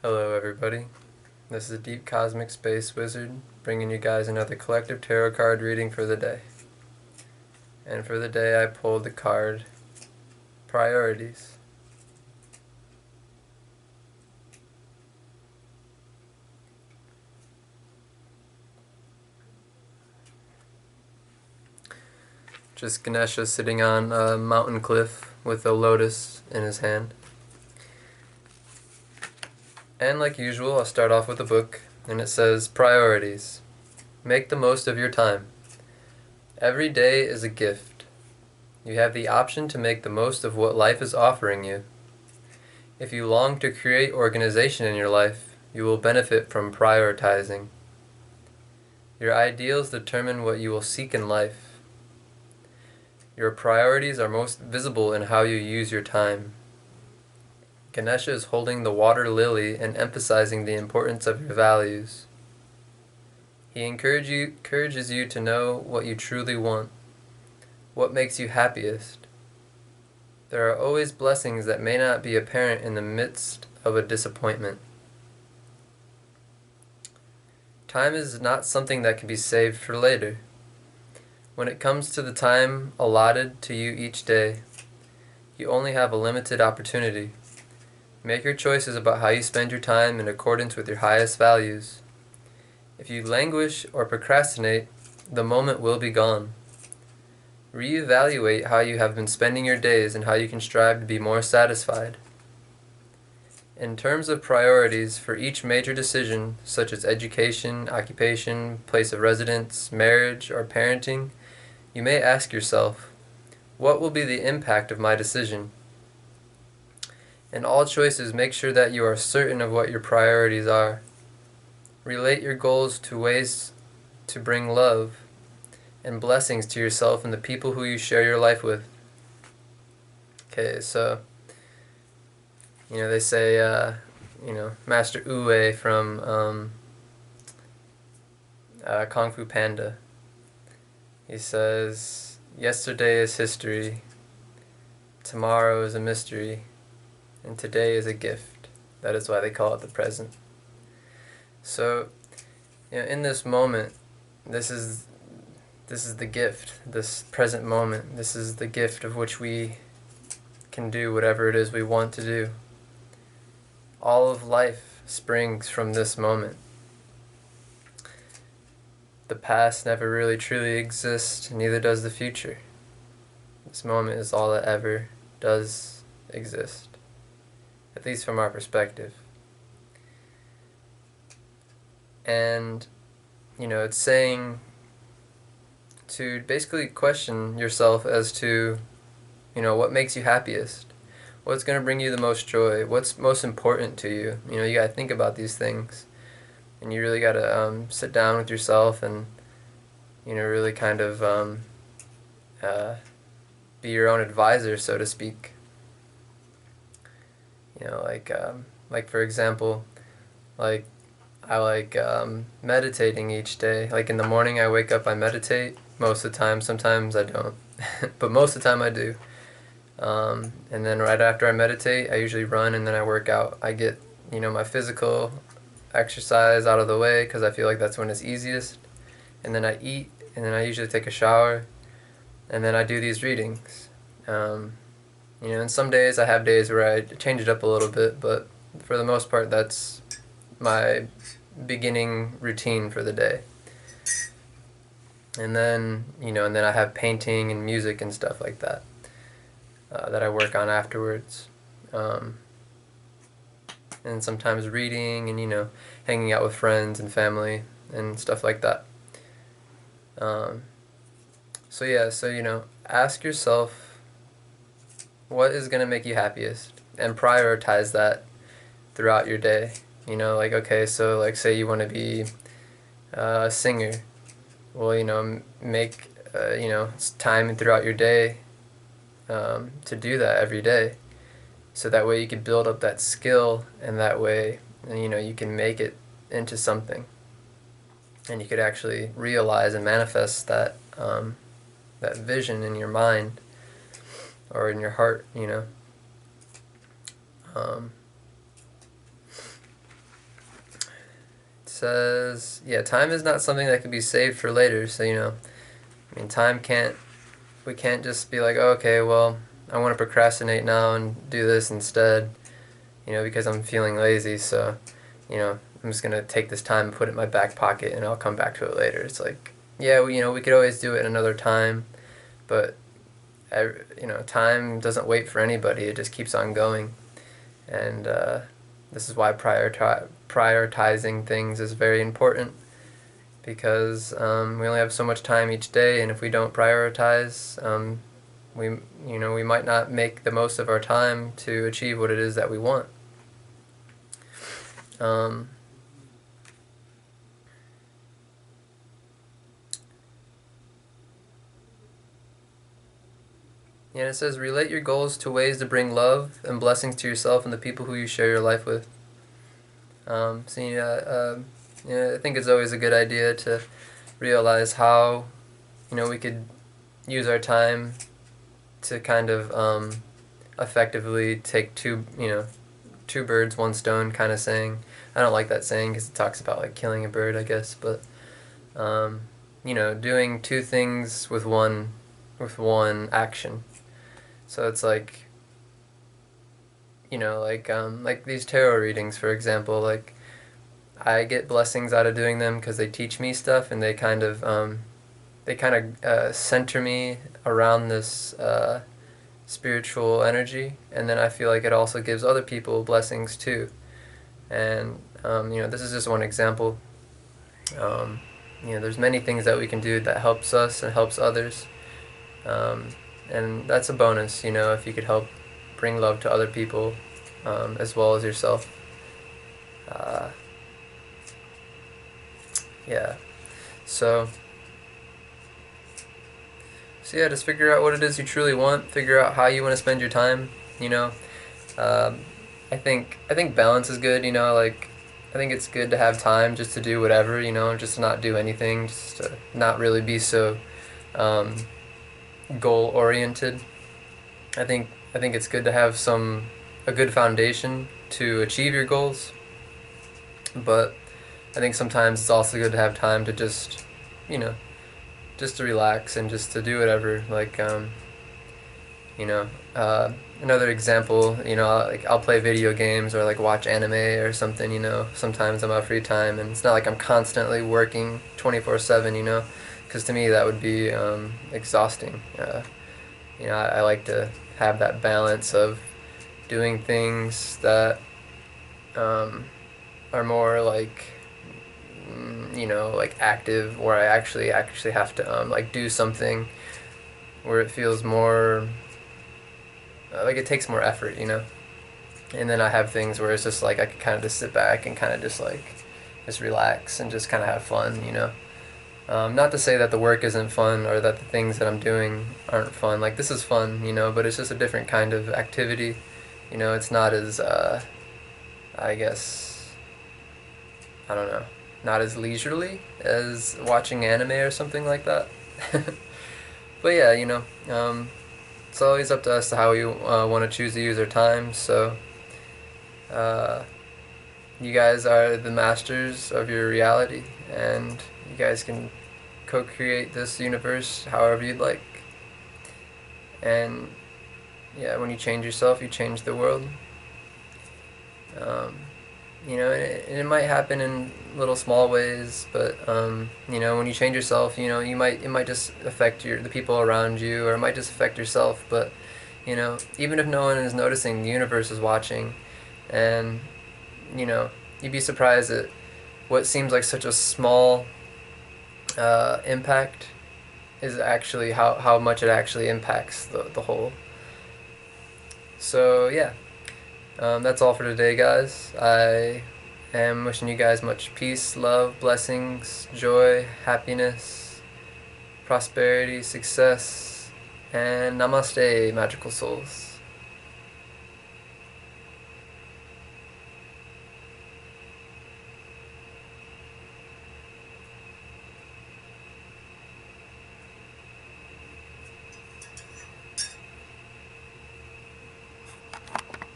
Hello everybody, this is Deep Cosmic Space Wizard bringing you guys another collective tarot card reading for the day. And for the day I pulled the card Priorities. Just Ganesha sitting on a mountain cliff with a lotus in his hand. And like usual, I'll start off with a book, and it says, Priorities. Make the most of your time. Every day is a gift. You have the option to make the most of what life is offering you. If you long to create organization in your life, you will benefit from prioritizing. Your ideals determine what you will seek in life. Your priorities are most visible in how you use your time. Ganesha is holding the water lily and emphasizing the importance of your values. He encourages you to know what you truly want, what makes you happiest. There are always blessings that may not be apparent in the midst of a disappointment. Time is not something that can be saved for later. When it comes to the time allotted to you each day, you only have a limited opportunity. Make your choices about how you spend your time in accordance with your highest values. If you languish or procrastinate, the moment will be gone. Reevaluate how you have been spending your days and how you can strive to be more satisfied. In terms of priorities for each major decision, such as education, occupation, place of residence, marriage, or parenting, you may ask yourself, what will be the impact of my decision? In all choices, make sure that you are certain of what your priorities are. Relate your goals to ways to bring love and blessings to yourself and the people who you share your life with. Okay, so, they say, Master Uwe from Kung Fu Panda, he says, yesterday is history, tomorrow is a mystery, and today is a gift. That is why they call it the present. So, in this moment, this is the gift, this present moment. This is the gift of which we can do whatever it is we want to do. All of life springs from this moment. The past never really truly exists, neither does the future. This moment is all that ever does exist, at least from our perspective. And, it's saying to basically question yourself as to, what makes you happiest? What's going to bring you the most joy? What's most important to you? You got to think about these things. And you really got to sit down with yourself and, really kind of be your own advisor, so to speak. Like for example, like I like meditating each day. Like in the morning I wake up, I meditate. Most of the time, sometimes I don't. But most of the time I do. And then right after I meditate, I usually run and then I work out. I get, my physical exercise out of the way because I feel like that's when it's easiest. And then I eat, and then I usually take a shower, and then I do these readings. And some days I have days where I change it up a little bit, but for the most part, that's my beginning routine for the day. And then, I have painting and music and stuff like that that I work on afterwards. And sometimes reading and, hanging out with friends and family and stuff like that. So ask yourself what is going to make you happiest and prioritize that throughout your day. Okay, so like say you want to be a singer. Well, make, time throughout your day to do that every day. So that way you can build up that skill, and that way, you can make it into something. And you could actually realize and manifest that that vision in your mind or in your heart. says, yeah, time is not something that can be saved for later. So, I mean, we can't just be like, oh, okay, well, I want to procrastinate now and do this instead, because I'm feeling lazy. So, I'm just going to take this time and put it in my back pocket and I'll come back to it later. It's like, yeah, we could always do it another time, but, time doesn't wait for anybody. It just keeps on going. And this is why prioritizing things is very important, because we only have so much time each day, and if we don't prioritize, we might not make the most of our time to achieve what it is that we want. And it says, relate your goals to ways to bring love and blessings to yourself and the people who you share your life with. I think it's always a good idea to realize how, we could use our time to kind of effectively take two birds, one stone kind of saying. I don't like that saying because it talks about like killing a bird, I guess, but doing two things with one action. So it's like, like these tarot readings, for example, like I get blessings out of doing them because they teach me stuff, and they kind of center me around this spiritual energy, and then I feel like it also gives other people blessings too. And this is just one example. There's many things that we can do that helps us and helps others. And that's a bonus, if you could help bring love to other people as well as yourself. Yeah. So yeah, just figure out what it is you truly want. Figure out how you want to spend your time. I think balance is good. Like I think it's good to have time just to do whatever. Just to not do anything. Just to not really be so goal oriented. I think it's good to have a good foundation to achieve your goals, but I think sometimes it's also good to have time to just to relax and just to do whatever. Like another example, like I'll play video games or like watch anime or something. Sometimes on my free time, and it's not like I'm constantly working 24/7. Because to me that would be exhausting. I like to have that balance of doing things that are more like like active, where I actually have to like do something where it feels more like it takes more effort, and then I have things where it's just like I can kind of just sit back and kind of just like just relax and just kind of have fun. Not to say that the work isn't fun or that the things that I'm doing aren't fun. Like, this is fun, but it's just a different kind of activity. It's not as, I guess, I don't know, not as leisurely as watching anime or something like that. But yeah, it's always up to us to how we want to choose to use our time. So, you guys are the masters of your reality, and you guys can co-create this universe however you'd like. And yeah, when you change yourself, you change the world. It might happen in little small ways, but when you change yourself, it might just affect the people around you, or it might just affect yourself. But even if no one is noticing, the universe is watching, and you'd be surprised at what seems like such a small impact is actually how much it actually impacts the whole. So yeah, that's all for today, guys. I am wishing you guys much peace, love, blessings, joy, happiness, prosperity, success, and namaste, magical souls.